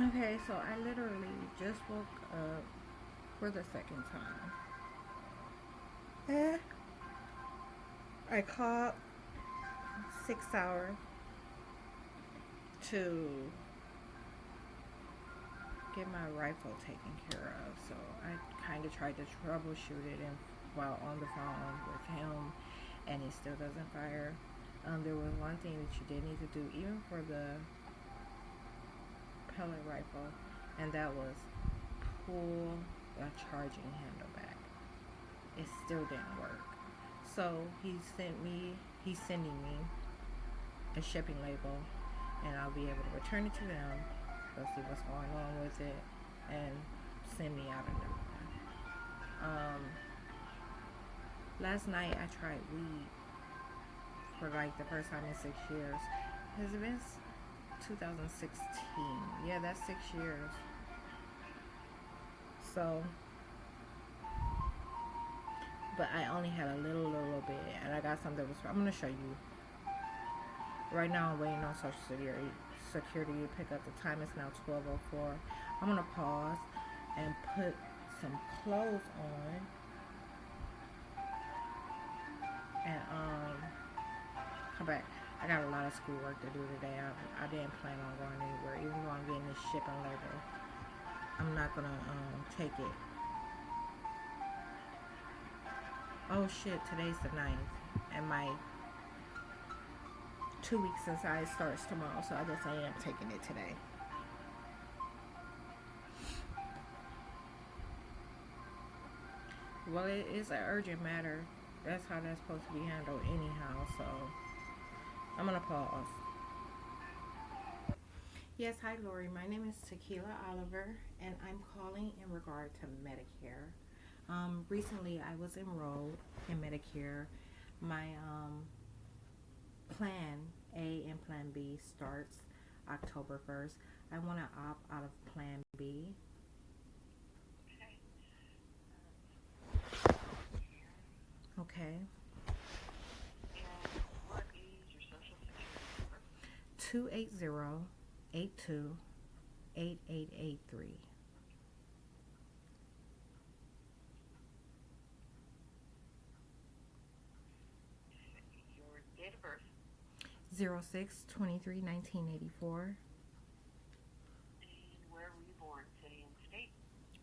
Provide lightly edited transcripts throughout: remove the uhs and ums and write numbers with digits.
Okay, so I literally just woke up for the second time. Eh, I called 6 hours to get my rifle taken care of. So I kind of tried to troubleshoot it and while on the phone with him, and it still doesn't fire. There was one thing that you did need to do, even for the pellet rifle, and that was pull the charging handle back. It still didn't work. So he's sending me a shipping label, and I'll be able to return it to them. They'll see what's going on with it and send me out a new one. Last night I tried weed for like the first time in 6 years. Has it been 2016? Yeah, that's 6 years. So, but I only had a little bit, and I got some that was. I'm gonna show you. Right now, I'm waiting on Social Security to pick up the time. It's now 12:04. I'm gonna pause and put some clothes on, and come back. I got a lot of schoolwork to do today. I didn't plan on going anywhere, even though I'm getting this shipping label. I'm not gonna take it. Oh shit! Today's the ninth, and my 2 weeks inside starts tomorrow. So I guess I am taking it today. Well, it is an urgent matter. That's how that's supposed to be handled anyhow. So I'm gonna pause. Yes, hi Lori. My name is Tequila Oliver, and I'm calling in regard to Medicare. Recently, I was enrolled in Medicare. My Plan A and Plan B starts October 1st. I want to opt out of Plan B. Okay. 280-82-8883. 06/23/1984.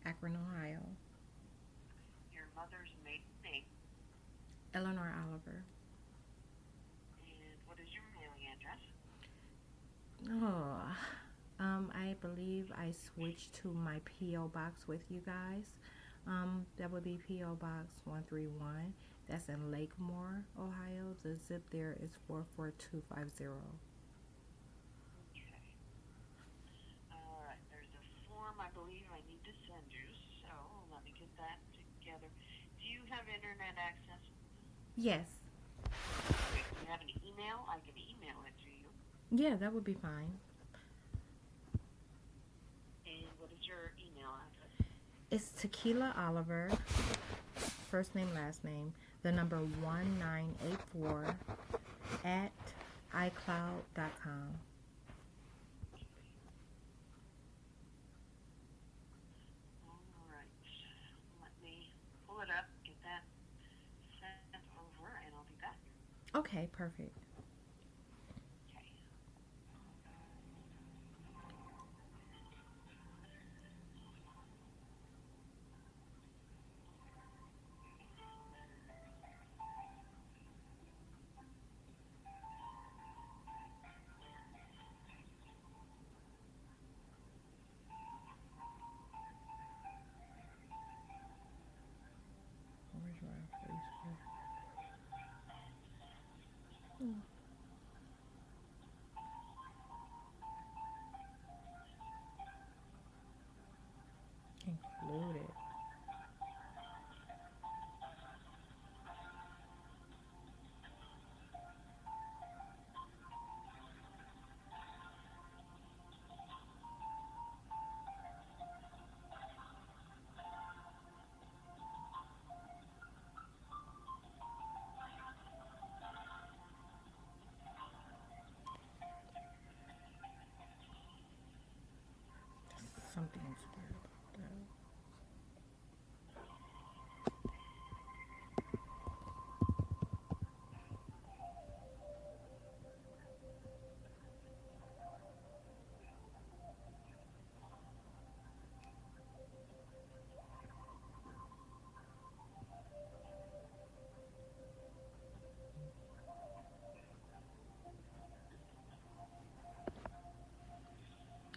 Akron, Ohio. Eleanor Oliver. Oh, I believe I switched to my P.O. box with you guys. That would be P.O. Box 131. That's in Lakemore, Ohio. The zip there is 44250. Yes. Yeah, that would be fine. It's Tequila Oliver, first name, last name, the number 1984 at iCloud.com. Okay, perfect. Where's my Facebook? Oh, included. something's weird about that.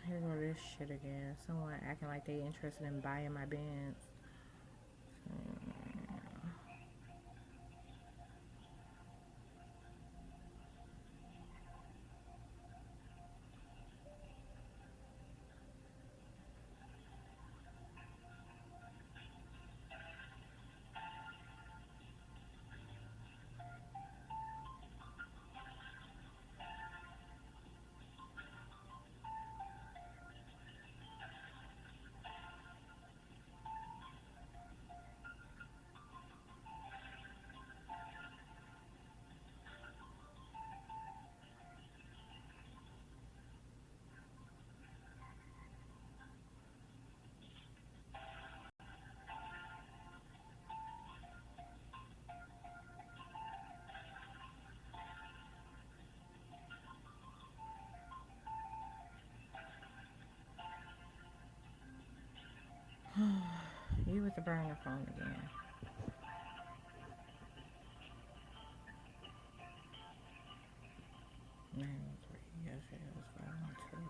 Here go this shit again. Someone acting like they interested in buying my bands. You with the burner phone again. 903. Yesterday was 512.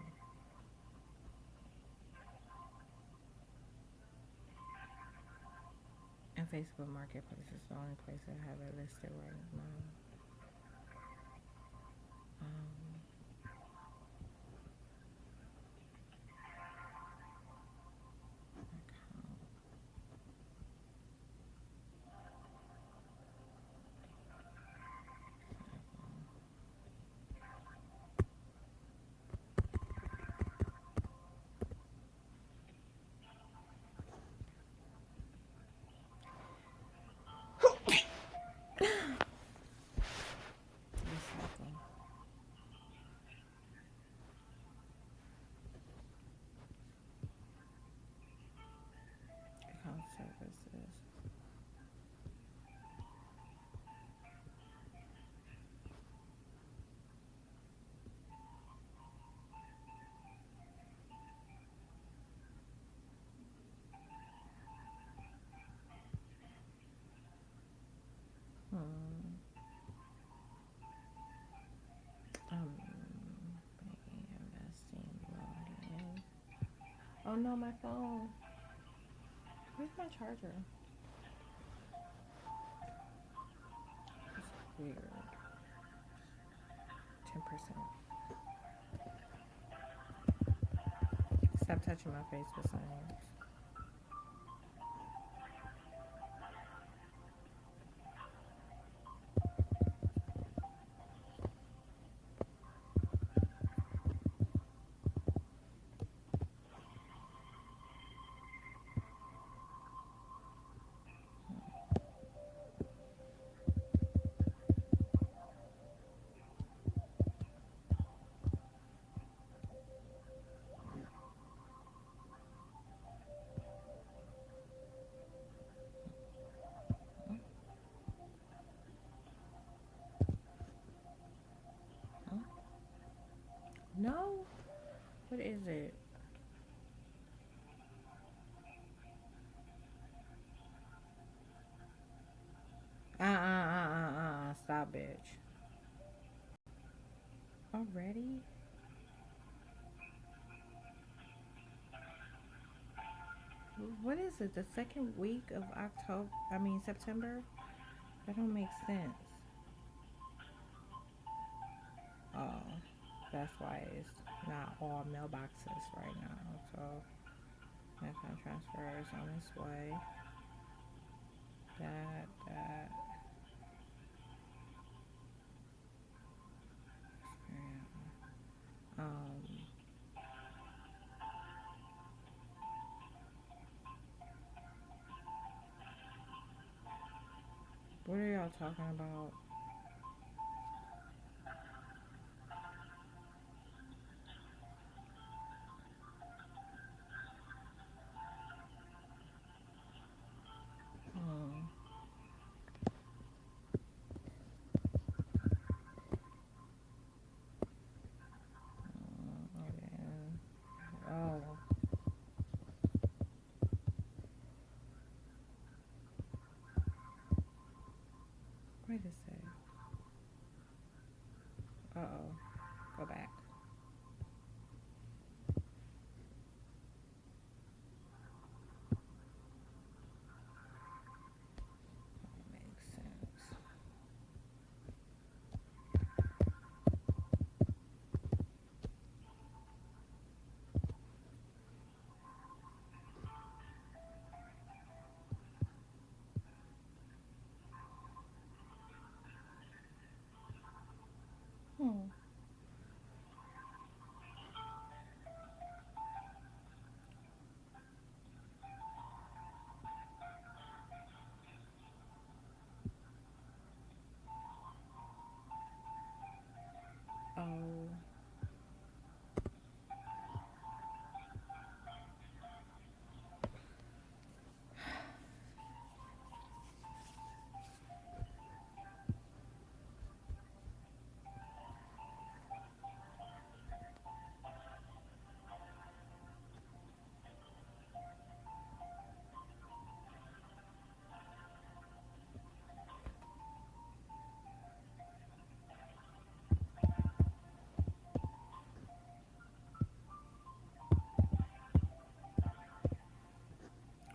And Facebook Marketplace is the only place that have it listed right now. Recycle. Account services. Hmm. Banking, investing, loading. Oh no, my phone. Where's my charger? It's weird. 10%. Stop touching my face with signs. No? What is it? Stop, bitch. Already? What is it? The second week of October? I mean, September? That don't make sense. Oh, that's why it's not all mailboxes right now. So, Netflix transfer is on its way. That. Yeah. What are y'all talking about? say? Uh-oh. Go back. That makes sense. Hmm. Oh.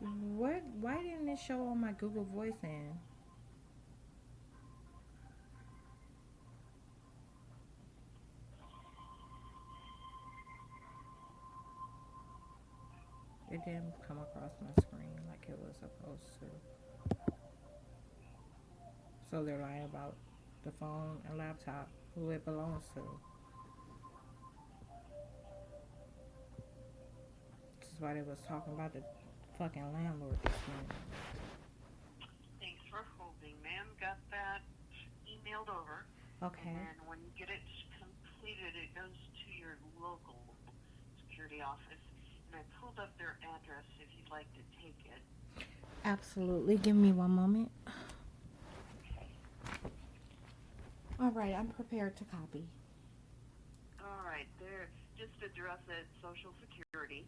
What? Why didn't it show on my Google Voice end? It didn't come across my screen like it was supposed to. So they're lying about the phone and laptop, who it belongs to. This is why they was talking about the fucking landlord this morning. Thanks for holding, ma'am. Got that emailed over. And Okay. then when you get it completed, it goes to your local security office. And I pulled up their address if you'd like to take it. Absolutely. Give me one moment. Okay. All right, I'm prepared to copy. All right. They're just address it Social Security.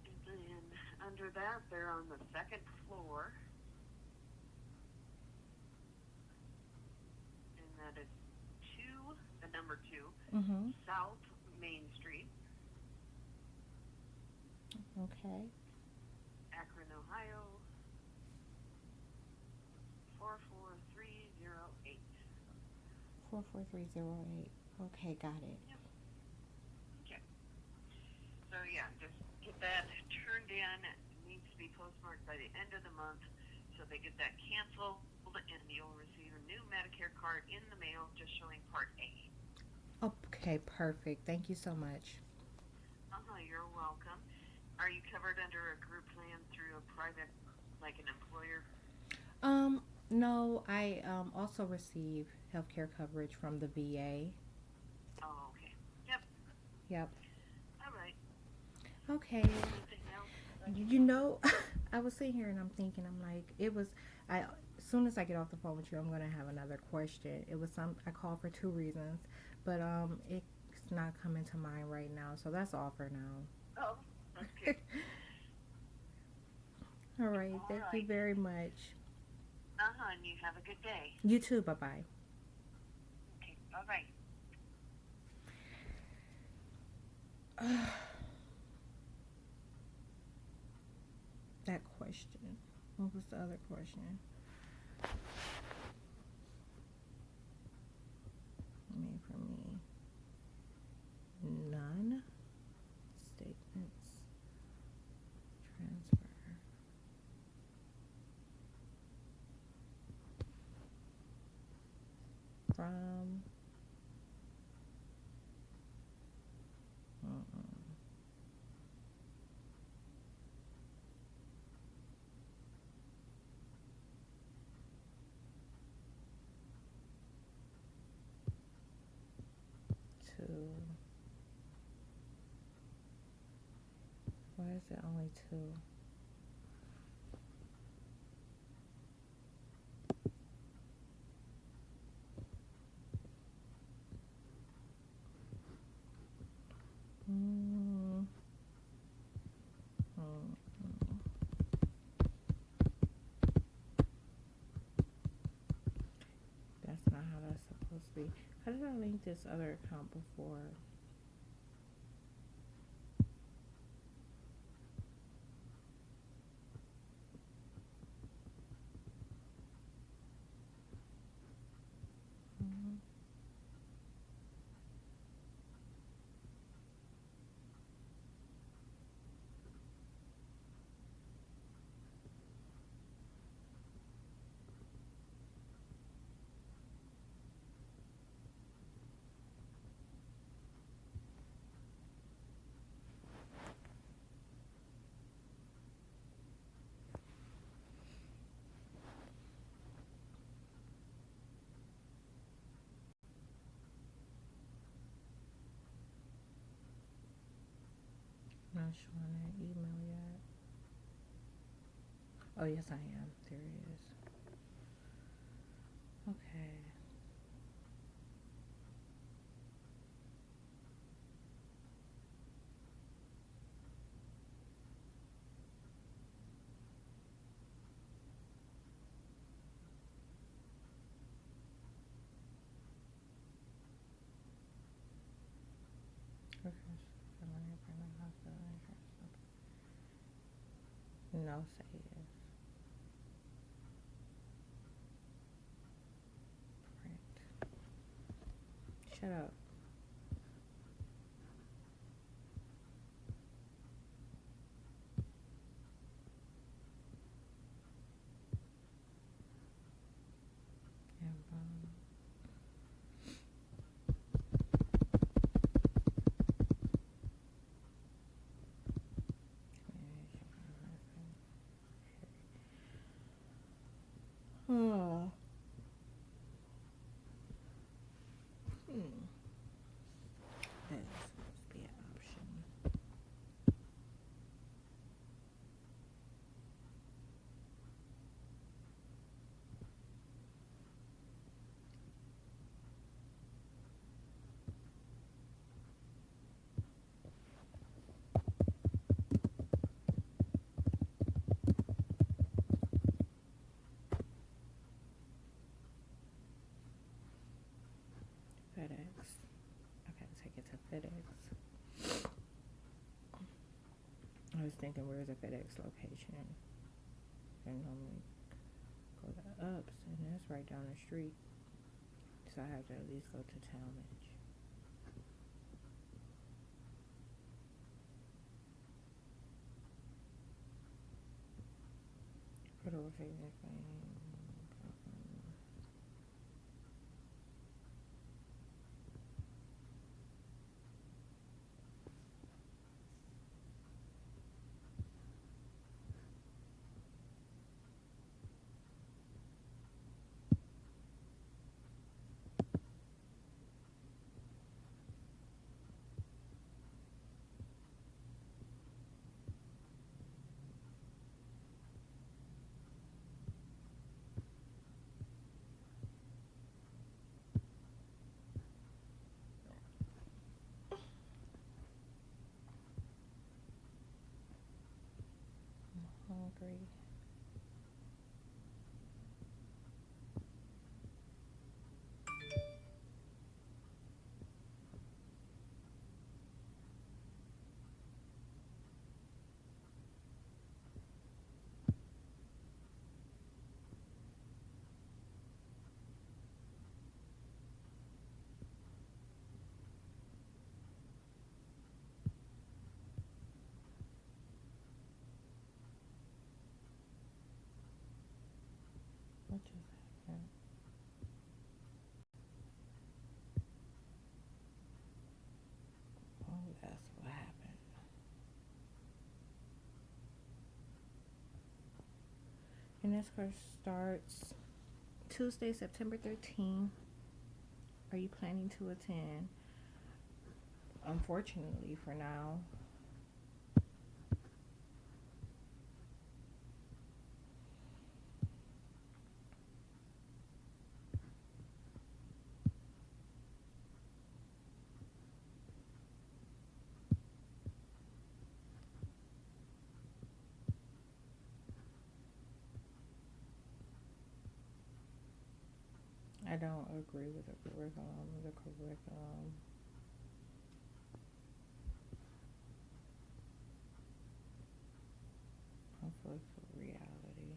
And then under that, they're on the second floor. And that is the number 2, Mm-hmm. South Main Street, Okay. Akron, Ohio, 44308. 44308. Okay, got it. Yep. Okay. So yeah, just get that turned in. It needs to be postmarked by the end of the month, so they get that canceled, and you'll receive a new Medicare card in the mail, just showing Part A. Okay, perfect. Thank you so much. You're welcome. Are you covered under a group plan through a private, like an employer? No, I also receive healthcare coverage from the VA. Oh, okay. Yep. Yep. All right. Okay. Anything else I can You help with? know, I was sitting here and I'm thinking, I'm like, it was, I, as soon as I get off the phone with you, I'm going to have another question. It was I called for two reasons, but it's not coming to mind right now. So that's all for now. Oh, okay. All right. All Thank you right. very much. And you have a good day. You too. Bye bye. Okay. Bye bye. That question. What was the other question? I mean, for me, none. Statements. Transfer. From. Mm-mm. To. Why is it only two? Mm, mm, mm. be. How did I link this other account before? Mhm. Not showing that email yet. Oh, yes, I am. There it is. Okay. Okay. So let me bring the hospital insurance up. No, say yes. Print. Shut up. And oh. That is supposed to be an option. FedEx. I gotta take it to FedEx. I was thinking, where's a FedEx location? I normally go to Ups, and that's right down the street. So I have to at least go to Talmadge. Put over Facebook. Hungry. What just happened? Oh, that's what happened. And this course starts Tuesday, September 13th. Are you planning to attend? Unfortunately, for now. I don't agree with the curriculum. The curriculum. Conflicts with reality.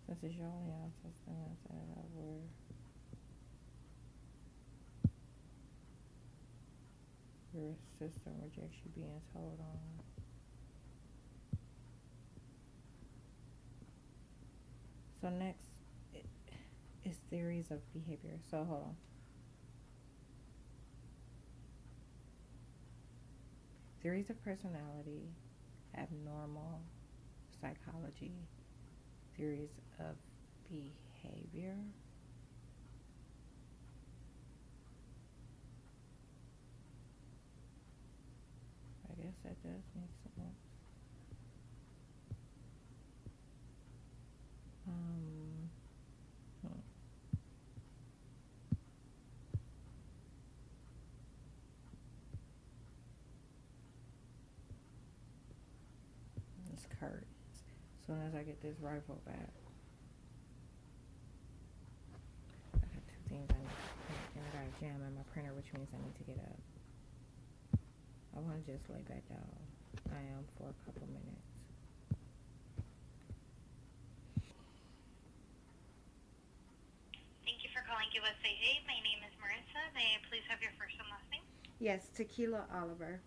Since it's your only access to that where your system rejects you being told on. So next is theories of behavior. So hold on. Theories of personality, abnormal psychology, theories of behavior. I guess that does make sense. Hmm. It's Kurt. As soon as I get this rifle back, I got two things I need to print, and I got a jam in my printer, which means I need to get up. I want to just lay back down. I am for a couple minutes. Thank you for calling USAA. My name is Marissa. May I please have your first and last name? Yes, Tequila Oliver.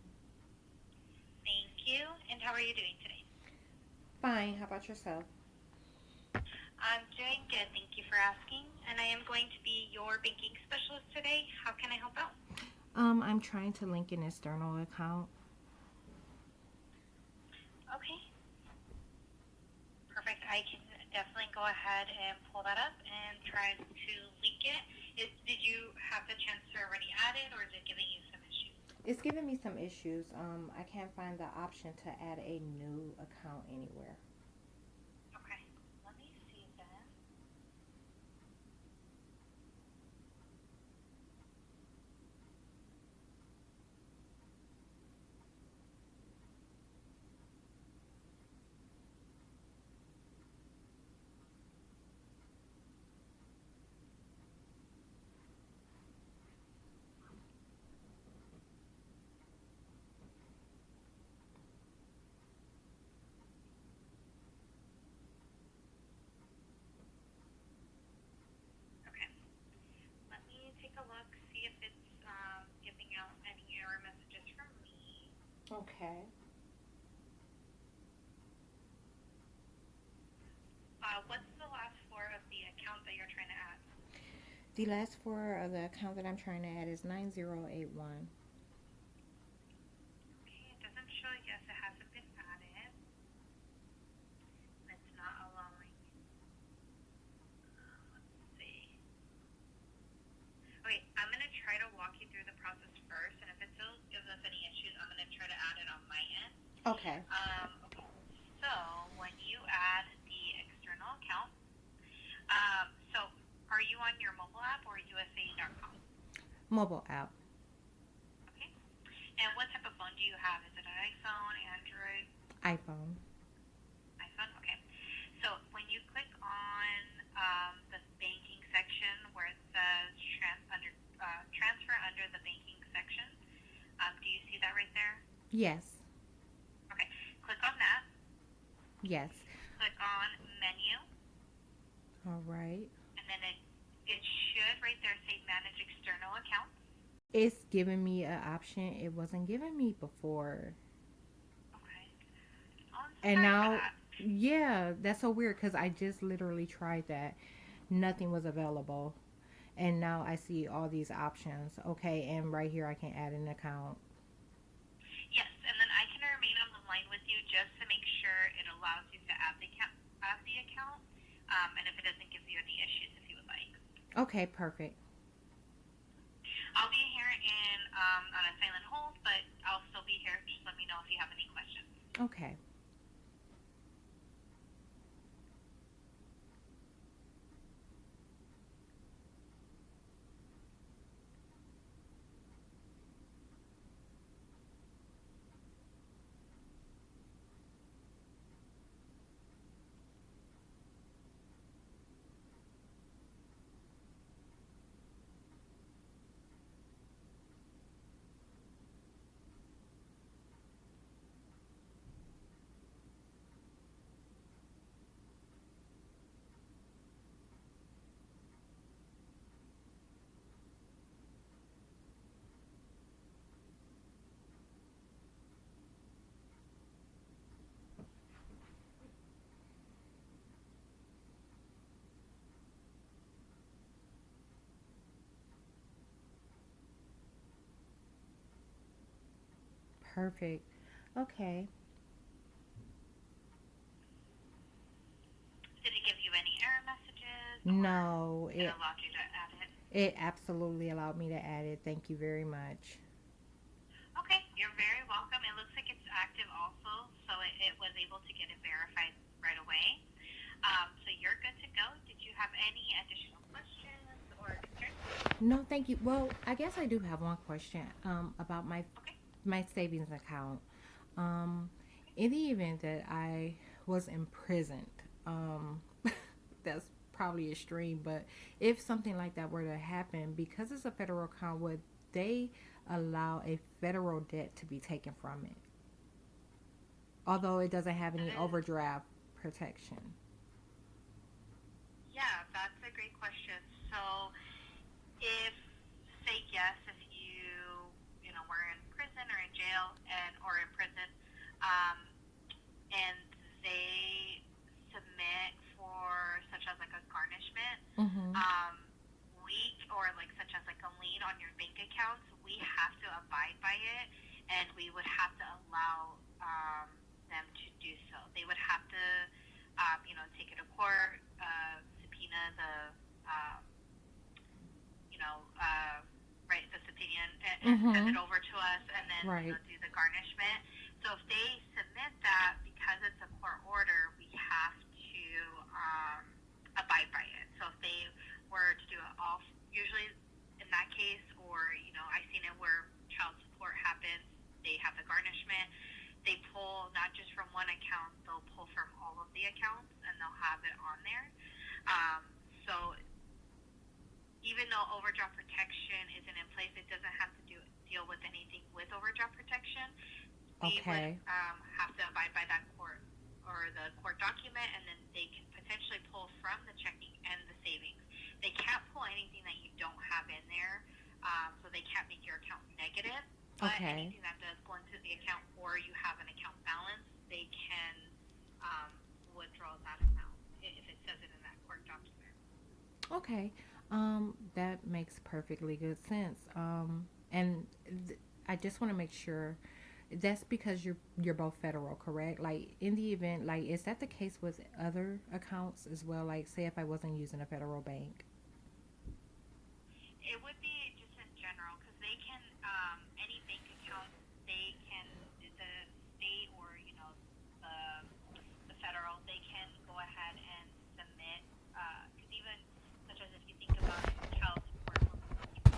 Thank you. And how are you doing today? Fine. How about yourself? I'm doing good. Thank you for asking. And I am going to be your banking specialist today. How can I help out? I'm trying to link an external account. Okay. Perfect. I can definitely go ahead and pull that up and try to link it. Did you have the chance to already add it, or is it giving you some issues? It's giving me some issues. I can't find the option to add a new account anywhere. Okay. Let me see then. Okay. Let me take a look, see if it's giving out any error messages from me. Okay. What's the last four of the account that you're trying to add? The last four of the account that I'm trying to add is 9081. Okay, it doesn't show yes, it hasn't been added. It's not allowing. Let's see. Okay, I'm gonna try to walk you through the process first, and if it still gives us any issues, I'm gonna try to add it on my end. Okay. Okay. So when you add the external account, so are you on your mobile app or USA.com? Mobile app. Okay. And what type of phone do you have? Is it an iPhone, Android? iPhone. iPhone? Okay. So when you click on the banking section where it says transfer under the banking section, do you see that right there? Yes. Okay. Click on that. Yes. Click on menu. All right. And then it should right there say manage external accounts. It's giving me an option it wasn't giving me before. Okay. Oh, I'm And sorry now, for that. yeah, that's so weird because I just literally tried that. Nothing was available. And now I see all these options. Okay, and right here I can add an account. Yes, and then I can remain on the line with you just to make sure it allows you to add the account. And if it doesn't give you any issues, if you would like. Okay, perfect. I'll be here on a silent hold, but I'll still be here. Just let me know if you have any questions. Okay. Perfect. Okay. Did it give you any error messages, or No, it it allowed you to add it? it absolutely allowed me to add it. Thank you very much. Okay, you're very welcome. It looks like it's active also, so it was able to get it verified right away. So you're good to go. Did you have any additional questions or concerns? No, thank you. Well, I guess I do have one question about Okay. my savings account. Um, in the event that I was imprisoned, that's probably extreme, but if something like that were to happen, because it's a federal account, would they allow a federal debt to be taken from it? Although it doesn't have That any is, overdraft protection. yeah, that's a great question. So if, say yes, if were in prison or in jail or in prison, um, and they submit for such as like a garnishment, Mm-hmm. um, or like such as like a lien on your bank accounts, we have to abide by it, and we would have to allow them to do so. They would have to, take it to court, subpoena the, um, right, the subpoena and send Mm-hmm. it over to us, and then Right. do the garnishment. So if they submit that, because it's a court order, we have to abide by it. So if they were to do it all, usually in that case, or I've seen it where child support happens, they have the garnishment. They pull not just from one account, they'll pull from all of the accounts, and they'll have it on there. Um, so even though overdraft protection isn't in place, it doesn't have to deal with anything with overdraft protection. We would Okay. have to abide by that court or the court document, and then they can potentially pull from the checking and the savings. They can't pull anything that you don't have in there, so they can't make your account negative. But Okay. anything that does go into the account, or you have an account balance, they can um, withdraw that amount if it says it in that court document. Okay. That makes perfectly good sense. And I just want to make sure that's because you're both federal, correct? Like in the event, like is that the case with other accounts as well? Like say if I wasn't using a federal bank. It would be just in general, because they can, any bank account, they can, the state or, the, the federal, they can go ahead and submit, because even, such as if you think about it, child support, when people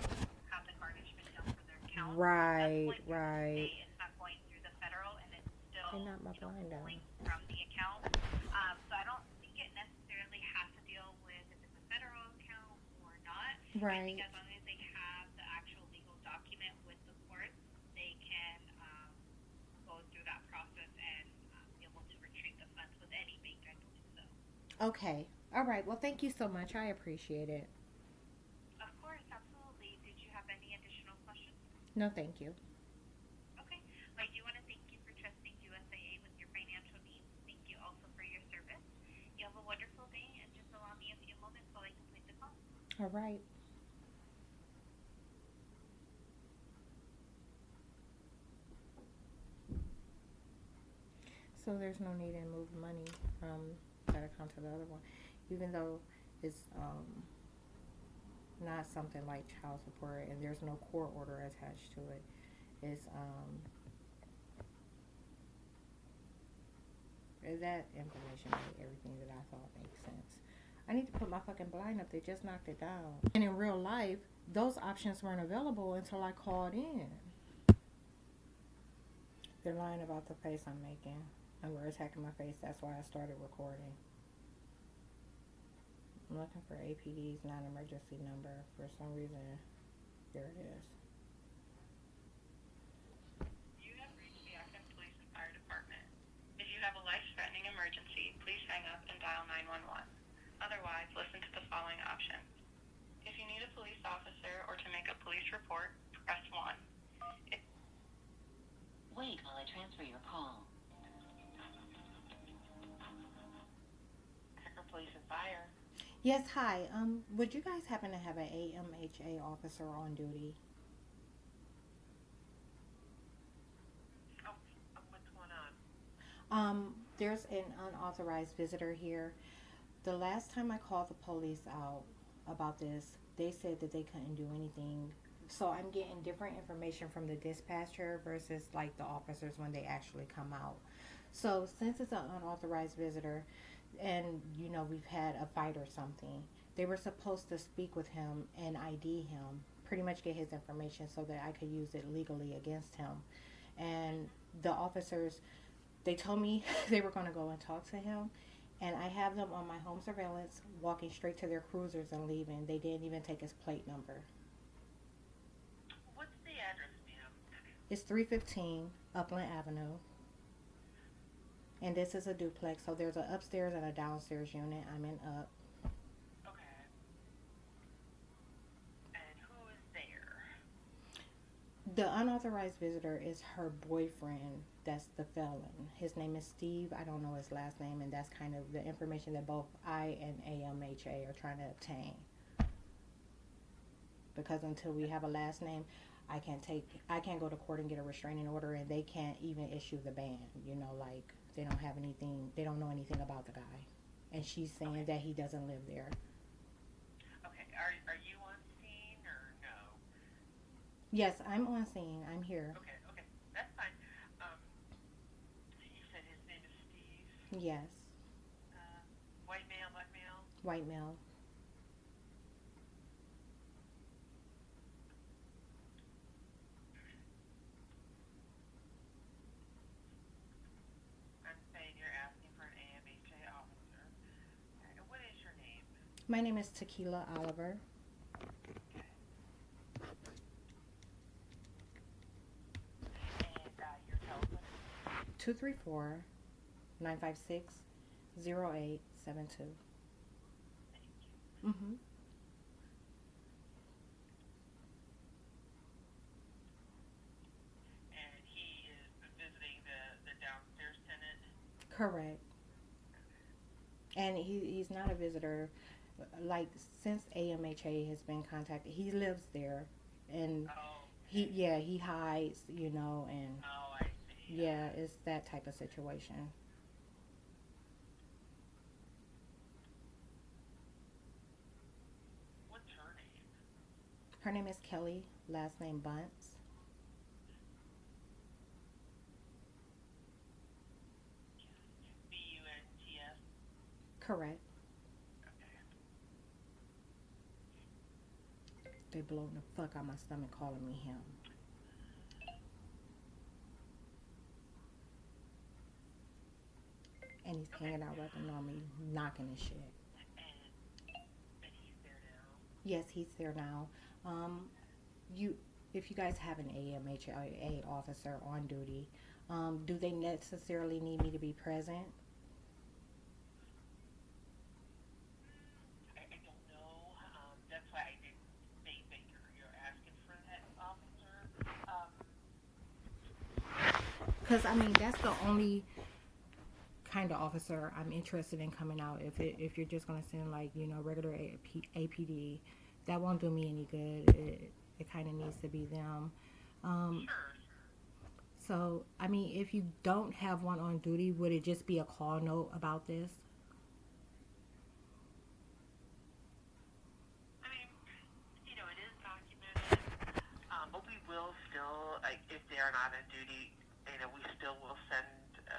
have the garnishment done for their account, that's Right, going through the right. state, it's not going through the federal, and it's Hey, still, not my blind down. pulling from the account. So I don't think it necessarily has to deal with if it's a federal account or not. I think Right. as long as they have the actual legal document with the court, they can go through that process and be able to retrieve the funds with any bank, I believe so. Okay. All right. Well, thank you so much. I appreciate it. Of course, absolutely. Did you have any additional questions? No, thank you. Okay. Well, I do want to thank you for trusting USAA with your financial needs. Thank you also for your service. You have a wonderful day, and just allow me a few moments while I complete the call. All right. So there's no need to move money from that account to the other one, even though it's not something like child support and there's no court order attached to it. Is that information made everything that I thought made sense. I need to put my fucking blind up. They just knocked it down. And in real life, those options weren't available until I called in. They're lying about the face I'm making. And we're attacking my face. That's why I started recording. I'm looking for APD's non-emergency number. For some reason, there it is. You have reached the Acton Police and Fire Department. If you have a life-threatening emergency, please hang up and dial 911. Otherwise, listen to the following options. If you need a police officer or to make a police report, press 1. Wait while I transfer your call. Checker Police and Fire. Yes, hi. Would you guys happen to have an AMHA officer on duty? There's an unauthorized visitor here. The last time I called the police out about this, they said that they couldn't do anything. So I'm getting different information from the dispatcher versus like the officers when they actually come out. So since it's an unauthorized visitor and we've had a fight or something, they were supposed to speak with him and ID him, pretty much get his information so that I could use it legally against him. And the officers, they told me they were going to go and talk to him, and I have them on my home surveillance walking straight to their cruisers and leaving. They didn't even take his plate number. What's the address, ma'am? It's 315 Upland Avenue, and this is a duplex, so there's an upstairs and a downstairs unit. I'm in up. Okay. And who is there? The unauthorized visitor is her boyfriend. That's the felon. His name is Steve. I don't know his last name, and that's kind of the information that both I and AMHA are trying to obtain. Because until we have a last name, I can't go to court and get a restraining order, and they can't even issue the ban. Like they don't have anything. They don't know anything about the guy, and she's saying that he doesn't live there. Okay. Are you on scene or no? Yes, I'm on scene. I'm here. Okay. That's fine. You said his name is Steve. Yes, White male, black male? white male. I'm saying you're asking for an AMHA officer. Okay. What is your name? My name is Tequila Oliver. And your telephone? 234-956-0872. Thank you. Mm-hmm. And he is visiting the downstairs tenant? Correct. And he's not a visitor. Like, since AMHA has been contacted, he lives there. And Oh. he hides, and Oh, I see. yeah, it's that type of situation. What's her name? Her name is Kelly, last name Bunce. Bunts? Correct. Okay. They blowing the fuck out my stomach calling me him. And he's hanging out right on me, knocking his shit. And he's there now? Yes, he's there now. If you guys have an AMHA officer on duty, do they necessarily need me to be present? I don't know. That's why I didn't think that you're asking for that officer. Because that's the only kind of officer I'm interested in coming out. If you're just gonna send regular APD, that won't do me any good. It kind of needs to be them. Sure. So if you don't have one on duty, would it just be a call note about this? It is documented, but we will still, if they are not on duty, we still will send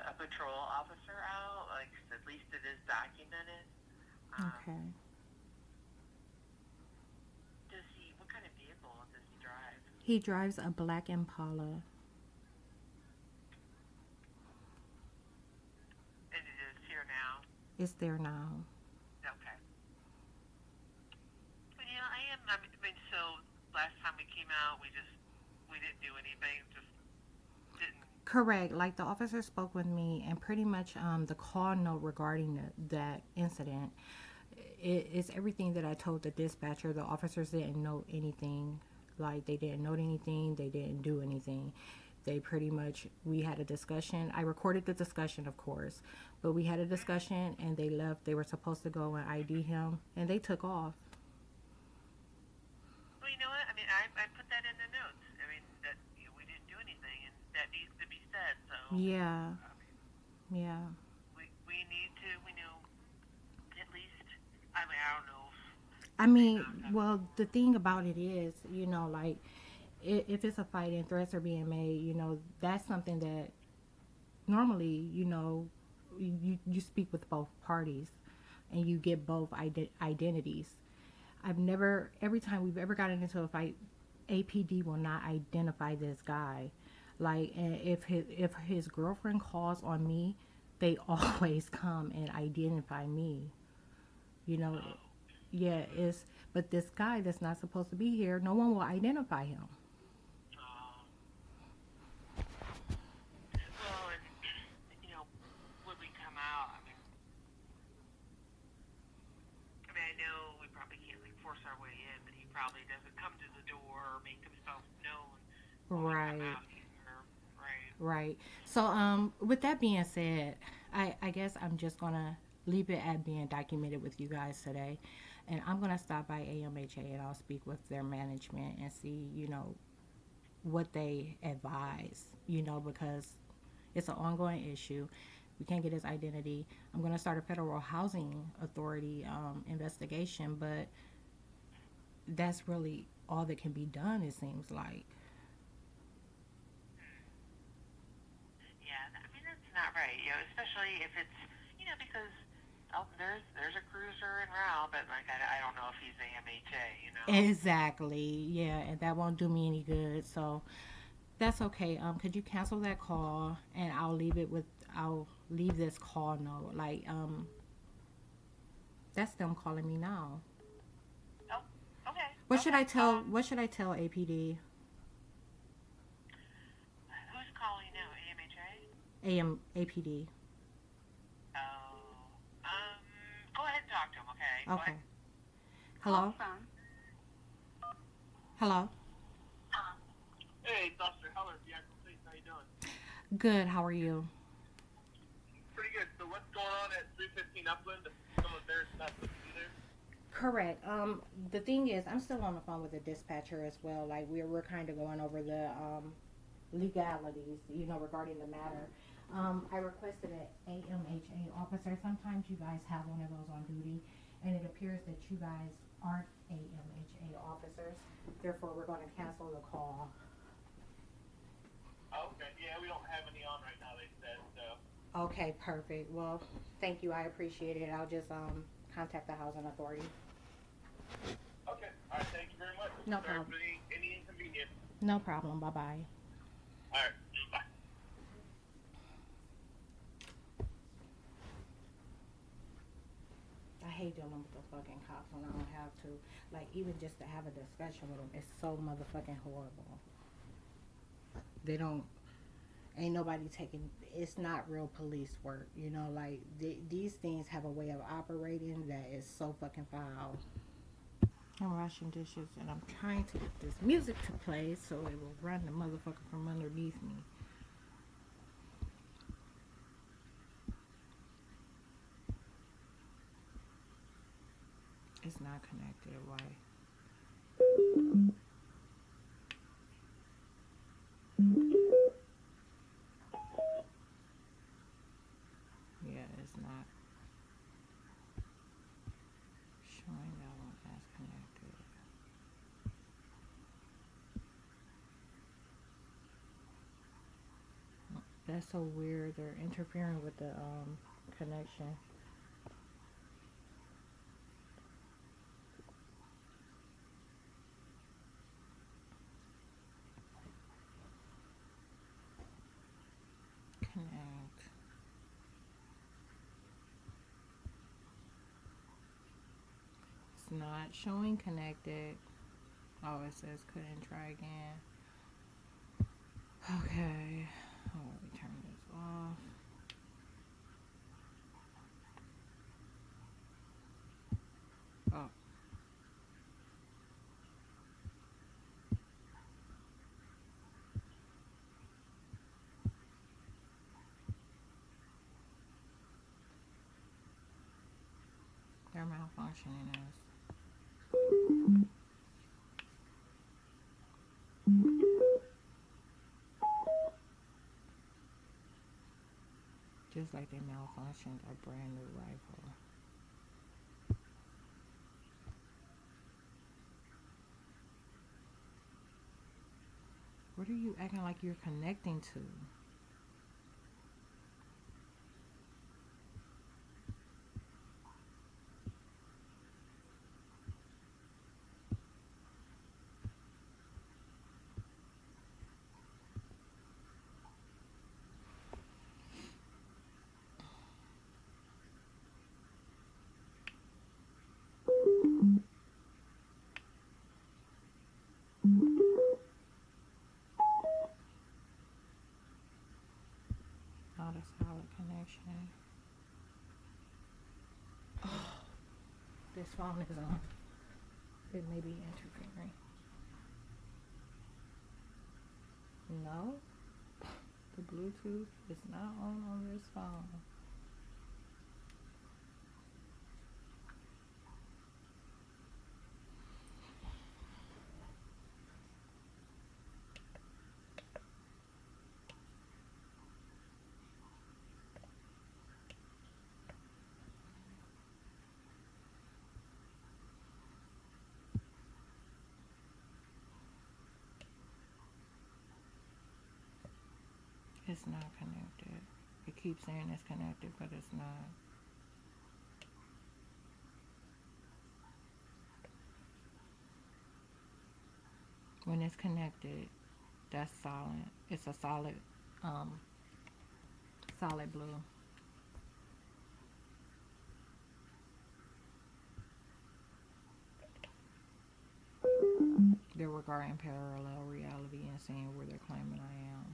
a patrol officer out. At least it is documented. Okay. What kind of vehicle does he drive? He drives a black Impala. And it is here now? It's there now. Okay. Well, so last time we came out, we didn't do anything, just didn't. Correct. Like, the officer spoke with me, and pretty much the call note regarding that incident, it's everything that I told the dispatcher. The officers didn't note anything. Like, they didn't note anything. They didn't do anything. They pretty much, we had a discussion. I recorded the discussion, of course, but we had a discussion, and they left. They were supposed to go and ID him, and they took off. Well, you know what? I put that in the notes. That we didn't do anything, and that needs to be said. So. Yeah. Yeah. We need to, at least, I mean, I don't know I if they mean, knocked on the well, the door. thing about it is, like, if it's a fight and threats are being made, that's something that normally, you speak with both parties and you get both identities. I've never, every time we've ever gotten into a fight, APD will not identify this guy. Like, and if his girlfriend calls on me, they always come and identify me. You know, Oh, yeah, it's but this guy that's not supposed to be here, no one will identify him. oh. Well, and, when we come out, I know we probably can't like force our way in, but he probably doesn't come to the door or make himself known when we come Right, out here, right? right. So, with that being said, I guess I'm just gonna leave it at being documented with you guys today, and I'm gonna stop by AMHA and I'll speak with their management and see, what they advise, because it's an ongoing issue. We can't get his identity. I'm going to start a federal housing authority investigation, but that's really all that can be done, it seems like. Yeah, that's not right. Especially if it's because there's a cruiser en route, but like I don't know if he's AMHA. Exactly. Yeah, and that won't do me any good. So that's okay. Could you cancel that call and I'll leave this call note. Like, that's them calling me now. Oh, okay, What should okay. I tell APD? Who's calling now? AMHA? APD. Oh, go ahead and talk to him. Okay, go Okay. ahead. Hello? Hello? Hey, Dr. Heller, Diaco Place, how you doing? Good. How are you? Pretty good. So what's going on at 315 Upland? Someone there's not supposed to be there? Correct. The thing is, I'm still on the phone with the dispatcher as well. Like, we're kind of going over the legalities, regarding the matter. I requested an AMHA officer. Sometimes you guys have one of those on duty, and it appears that you guys aren't AMHA officers. Therefore, we're going to cancel the call. Oh, okay. Yeah, we don't have any on right now, they said, so. Okay, perfect. Well, thank you. I appreciate it. I'll just contact the housing authority. Okay. All right, thank you very much. No Sorry problem. for any inconvenience. No problem. Bye bye. All right, bye. I hate dealing with the fucking cops when I don't have to. Like, even just to have a discussion with them, it's so motherfucking horrible. They don't, ain't nobody taking, it's not real police work, like, these things have a way of operating that is so fucking foul. I'm washing dishes and I'm trying to get this music to play so it will run the motherfucker from underneath me. It's not connected. Why? Yeah, it's not showing that one as connected. That's so weird. They're interfering with the connection. Connect. It's not showing connected. Oh, it says couldn't try again. Okay. Oh, let me turn this off. Oh. They're malfunctioning as. Just like they malfunctioned a brand new rifle. What are you acting like you're connecting to? Not a solid connection. Oh, this phone is on. It may be interfering. No, the Bluetooth is not on this phone. It's not connected. It keeps saying it's connected, but it's not. When it's connected, that's solid. It's a solid, solid blue. They're regarding parallel reality and seeing where they're claiming I am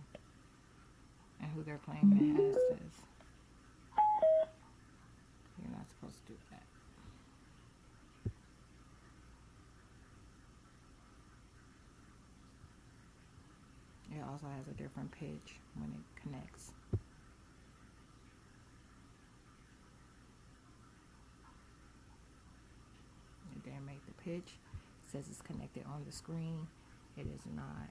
and who they're claiming has this. You're not supposed to do that. It also has a different pitch when it connects. It didn't make the pitch. It says it's connected on the screen. It is not.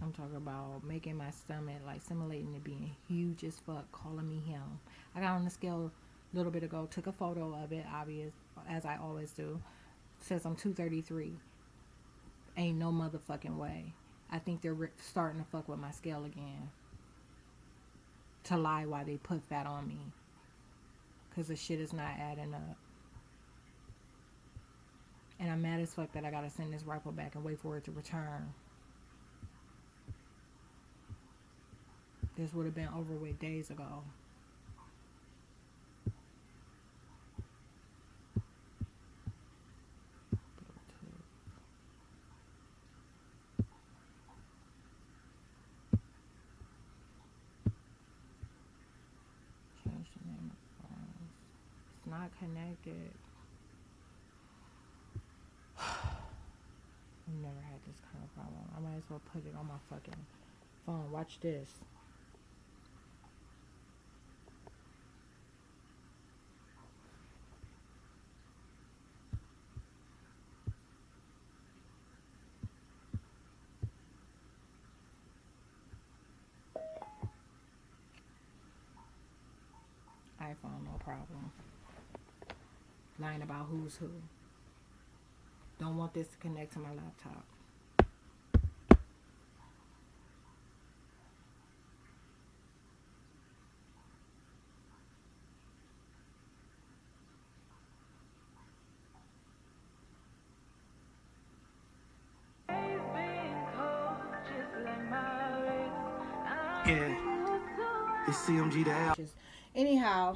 I'm talking about making my stomach, like simulating it being huge as fuck, calling me him. I got on the scale a little bit ago, took a photo of it, obvious, as I always do. Says I'm 233. Ain't no motherfucking way. I think they're starting to fuck with my scale again. To lie while they put fat on me. Because the shit is not adding up. And I'm mad as fuck that I gotta send this rifle back and wait for it to return. This would have been over with days ago. Change the name of phones. It's not connected. I've never had this kind of problem. I might as well put it on my fucking phone. Watch this. iPhone, no problem. Lying about who's who. Don't want this to connect to my laptop. Yeah, it's CMG the Al. Anyhow,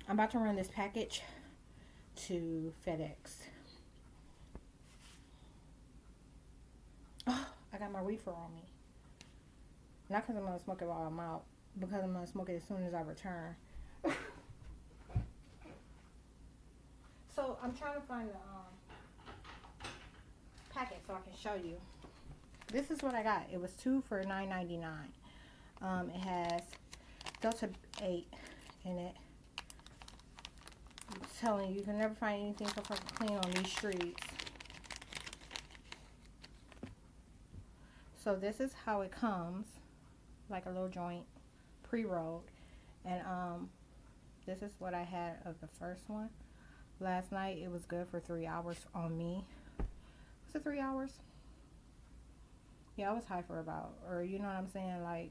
I'm about to run this package to FedEx. Oh, I got my reefer on me. Not because I'm going to smoke it while I'm out, because I'm going to smoke it as soon as I return. So I'm trying to find the packet so I can show you. This is what I got. It was 2 for $9.99. It has Delta 8 in it. telling you, you can never find anything so fucking clean on these streets. So this is how it comes, like a little joint, pre-rolled. And this is what I had of the first one. Last night, it was good for 3 hours on me. Was it 3 hours? Yeah, I was high for about, or you know what I'm saying, like,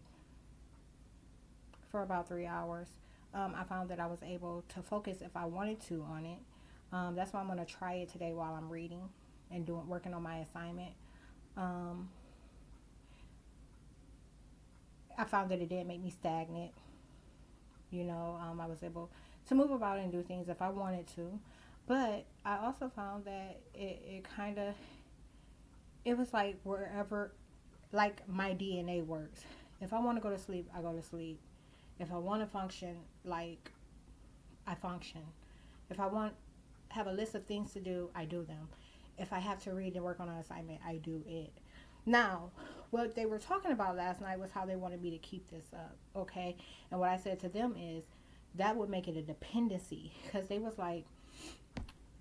for about 3 hours. I found that I was able to focus if I wanted to on it. That's why I'm going to try it today while I'm reading and working on my assignment. I found that it didn't make me stagnant. You know, I was able to move about and do things if I wanted to. But I also found that it kind of, it was like wherever, like my DNA works. If I want to go to sleep, I go to sleep. If I want to function, like, I function. If I have a list of things to do, I do them. If I have to read and work on an assignment, I do it. Now, what they were talking about last night was how they wanted me to keep this up, okay? And what I said to them is that would make it a dependency, because they was like,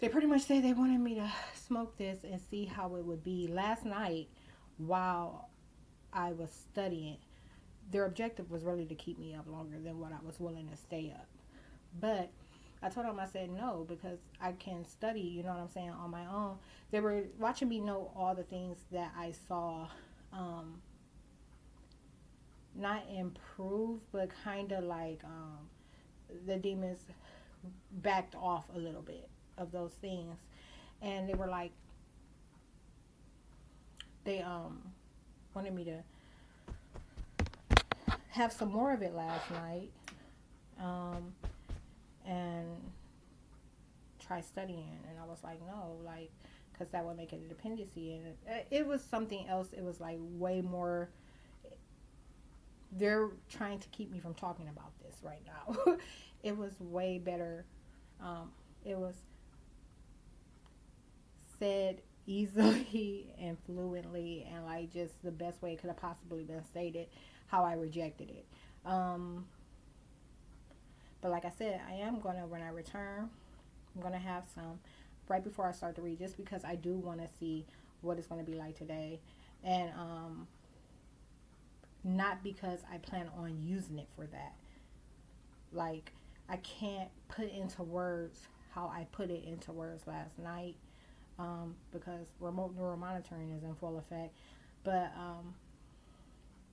they pretty much said they wanted me to smoke this and see how it would be. Last night, while I was studying, their objective was really to keep me up longer than what I was willing to stay up. But I told them, I said no, because I can study, you know what I'm saying, on my own. They were watching me know all the things that I saw, not improve, but kind of like the demons backed off a little bit of those things. And they were like, they wanted me to have some more of it last night, and try studying. And I was like, no, like, because that would make it a dependency. And it was something else. It was like way more, they're trying to keep me from talking about this right now. It was way better. It was said easily and fluently, and like just the best way it could have possibly been stated, how I rejected it. But like I said, I am going to, when I return, I'm going to have some right before I start to read, just because I do want to see what it's going to be like today. And not because I plan on using it for that. Like, I can't put into words how I put it into words last night, because remote neural monitoring is in full effect. But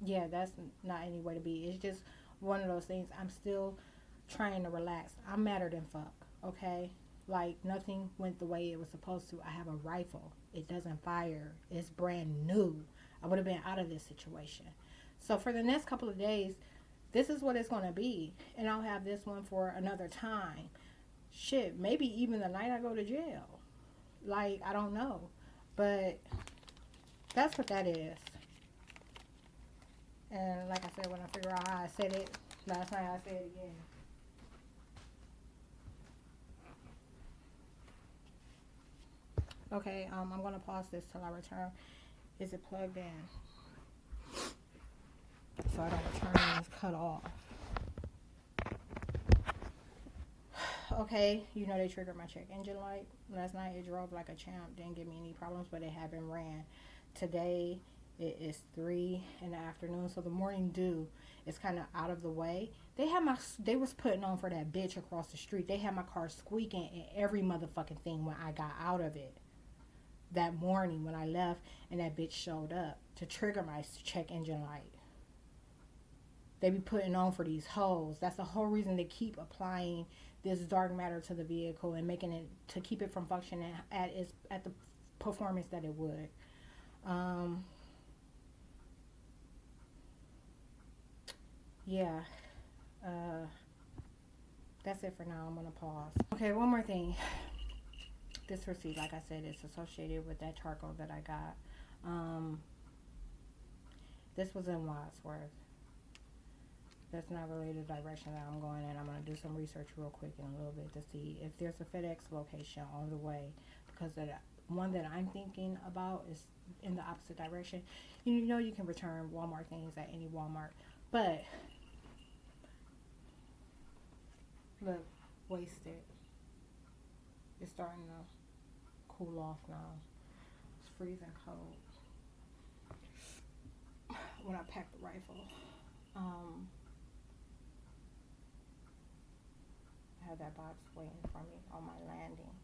yeah, that's not any way to be. It's just one of those things. I'm still trying to relax. I'm madder than fuck, okay? Like, nothing went the way it was supposed to. I have a rifle. It doesn't fire. It's brand new. I would have been out of this situation. So for the next couple of days, this is what it's going to be. And I'll have this one for another time. Shit, maybe even the night I go to jail. Like, I don't know. But that's what that is. And like I said, when I figure out how I said it last night, I say it again. Okay, I'm going to pause this till I return. Is it plugged in? So I don't return and it's cut off. Okay, you know they triggered my check engine light. Last night it drove like a champ. Didn't give me any problems, but it had been ran. Today it is 3 in the afternoon, so the morning dew is kind of out of the way. They was putting on for that bitch across the street. They had my car squeaking and every motherfucking thing when I got out of it that morning when I left, and that bitch showed up to trigger my check engine light. They be putting on for these hoes. That's the whole reason they keep applying this dark matter to the vehicle and making it to keep it from functioning at the performance that it would. Yeah. That's it for now. I'm gonna pause. Okay, one more thing. This receipt, like I said, is associated with that charcoal that I got. This was in Wadsworth. That's not really the direction that I'm going in. I'm going to do some research real quick in a little bit to see if there's a FedEx location on the way, because the one that I'm thinking about is in the opposite direction. You know, you can return Walmart things at any Walmart, but look, wasted. It's starting to cool off now. It's freezing cold. When I packed the rifle, I had that box waiting for me on my landing.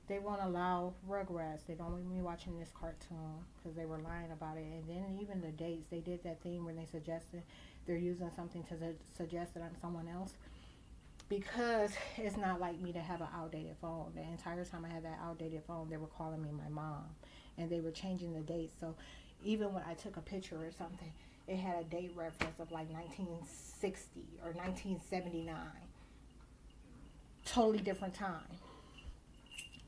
They won't allow Rugrats. They don't want me watching this cartoon because they were lying about it. And then even the dates, they did that thing when they suggested they're using something to suggest that I'm someone else. Because it's not like me to have an outdated phone. The entire time I had that outdated phone, they were calling me my mom. And they were changing the dates. So even when I took a picture or something, it had a date reference of like 1960 or 1979. Totally different time.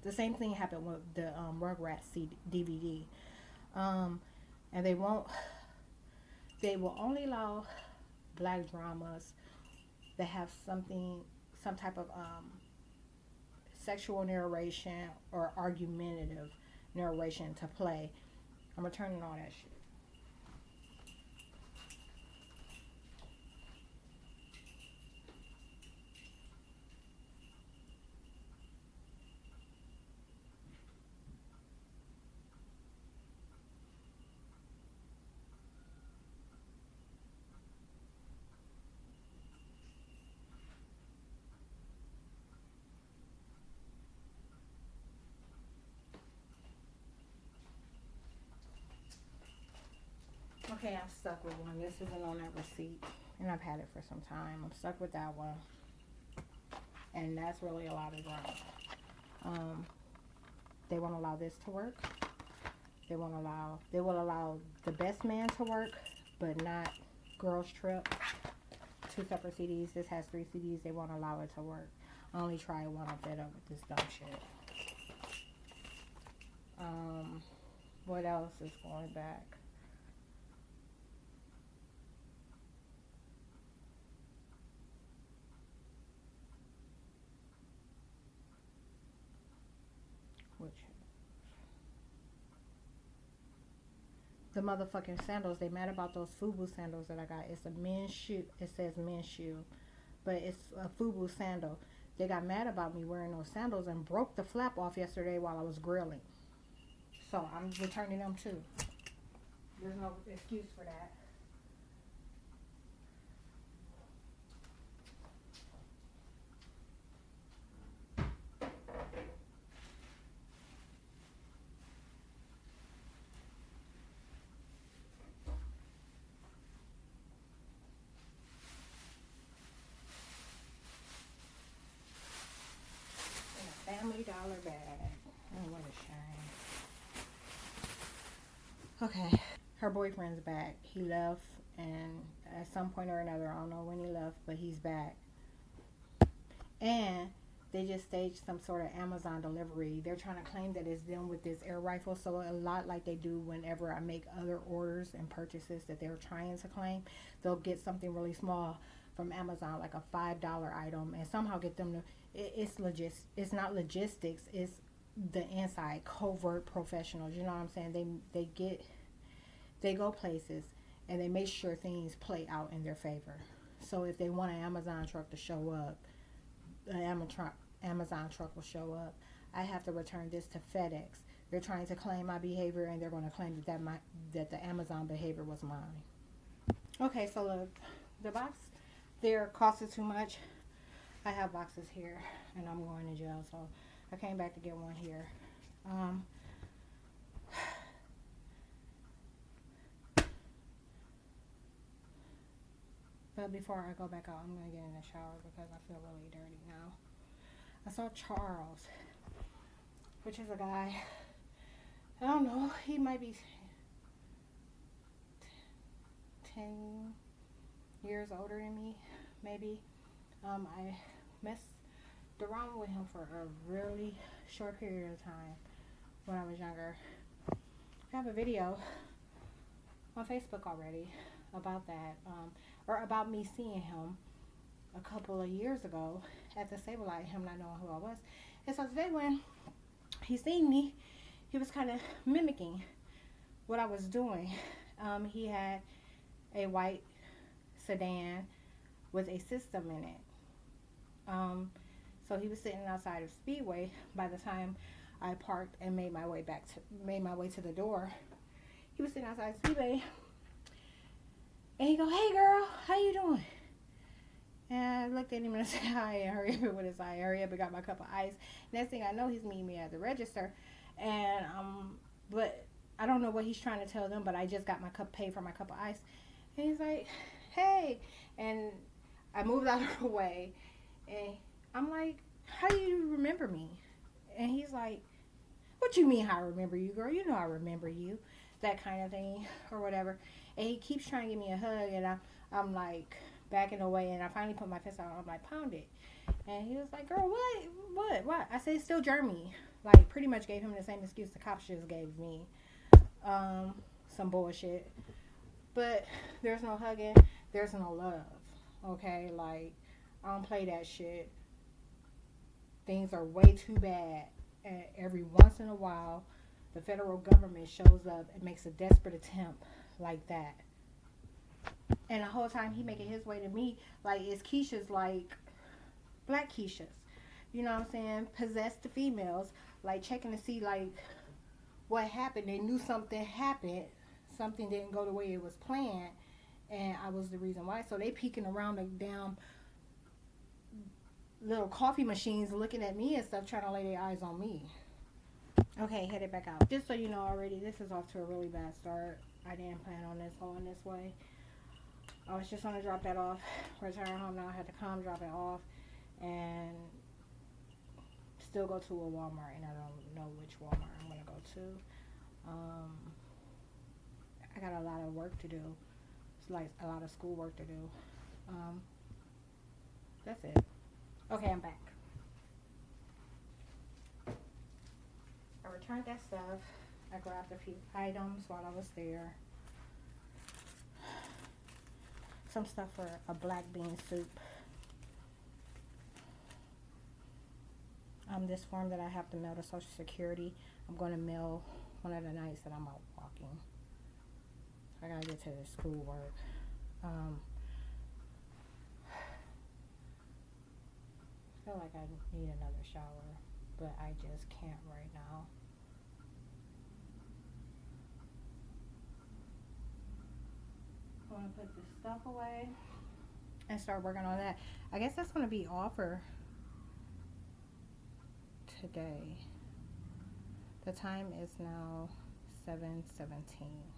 The same thing happened with the Rugrats DVD. And they will only allow black dramas that have some type of sexual narration or argumentative narration to play. I'm returning all that shit. Okay, I'm stuck with one. This isn't on that receipt, and I've had it for some time. I'm stuck with that one, and that's really a lot of drama. They won't allow this to work. They will allow The Best Man to work, but not Girls Trip. 2 separate CDs. This has 3 CDs. They won't allow it to work. I only tried one. I'm fed up with this dumb shit. What else is going back? The motherfucking sandals. They mad about those FUBU sandals that I got. It's a men's shoe. It says men's shoe, but it's a FUBU sandal. They got mad about me wearing those sandals and broke the flap off yesterday while I was grilling. So I'm returning them too. There's no excuse for that. Family Dollar bag. Oh, what a shame. Okay. Her boyfriend's back. He left, and at some point or another, I don't know when he left, but he's back. And they just staged some sort of Amazon delivery. They're trying to claim that it's them with this air rifle. So a lot like they do whenever I make other orders and purchases that they're trying to claim, they'll get something really small from Amazon, like a $5 item, and somehow get them to. It's not logistics. It's the inside covert professionals. You know what I'm saying? They go places and they make sure things play out in their favor. So if they want an Amazon truck to show up, an Amazon truck will show up. I have to return this to FedEx. They're trying to claim my behavior, and they're going to claim that the Amazon behavior was mine. Okay, so look, the box there costed too much. I have boxes here, and I'm going to jail, so I came back to get one here. But before I go back out, I'm going to get in the shower because I feel really dirty now. I saw Charles, which is a guy, I don't know, he might be 10 years older than me, maybe. I messed around with him for a really short period of time when I was younger. I have a video on Facebook already about that, or about me seeing him a couple of years ago at the Sable Light, him not knowing who I was. And so today when he seen me, he was kind of mimicking what I was doing. He had a white sedan with a system in it. So he was sitting outside of Speedway by the time I parked and made my way to the door. He was sitting outside Speedway, and he go, "Hey girl, how you doing?" And I looked at him and I said, "Hi," and hurry up with his eye. Hurry up and got my cup of ice. Next thing I know, he's meeting me at the register, and but I don't know what he's trying to tell them. But I just got my paid for my cup of ice, and he's like, "Hey," and I moved out of the way, and I'm like, "How do you remember me?" And he's like, "What you mean how I remember you, girl? You know I remember you," that kind of thing or whatever. And he keeps trying to give me a hug, and I'm like backing away, and I finally put my fist out. I'm like, "Pound it." And he was like, "Girl, what?" I said, "It's still Jeremy." Like, pretty much gave him the same excuse the cops just gave me. Some bullshit. But there's no hugging. There's no love. Okay? Like, I don't play that shit. Things are way too bad. And every once in a while, the federal government shows up and makes a desperate attempt like that. And the whole time he making his way to me, like, it's Keisha's, like, black Keisha's. You know what I'm saying? Possessed the females. Like, checking to see, like, what happened. They knew something happened. Something didn't go the way it was planned. And I was the reason why. So they peeking around the damn little coffee machines looking at me and stuff, trying to lay their eyes on me. Okay, headed back out. Just so you know already, this is off to a really bad start. I didn't plan on this going this way. I was just going to drop that off, return home. Now I had to come drop it off and still go to a Walmart, and I don't know which Walmart I'm going to go to. I got a lot of work to do. It's like a lot of school work to do. That's it. Okay, I'm back. I returned that stuff. I grabbed a few items while I was there. Some stuff for a black bean soup. This form that I have to mail to Social Security, I'm going to mail one of the nights that I'm out walking. I gotta get to the school work. I feel like I need another shower, but I just can't right now. I'm gonna put this stuff away and start working on that. I guess that's gonna be all for today. The time is now 7:17.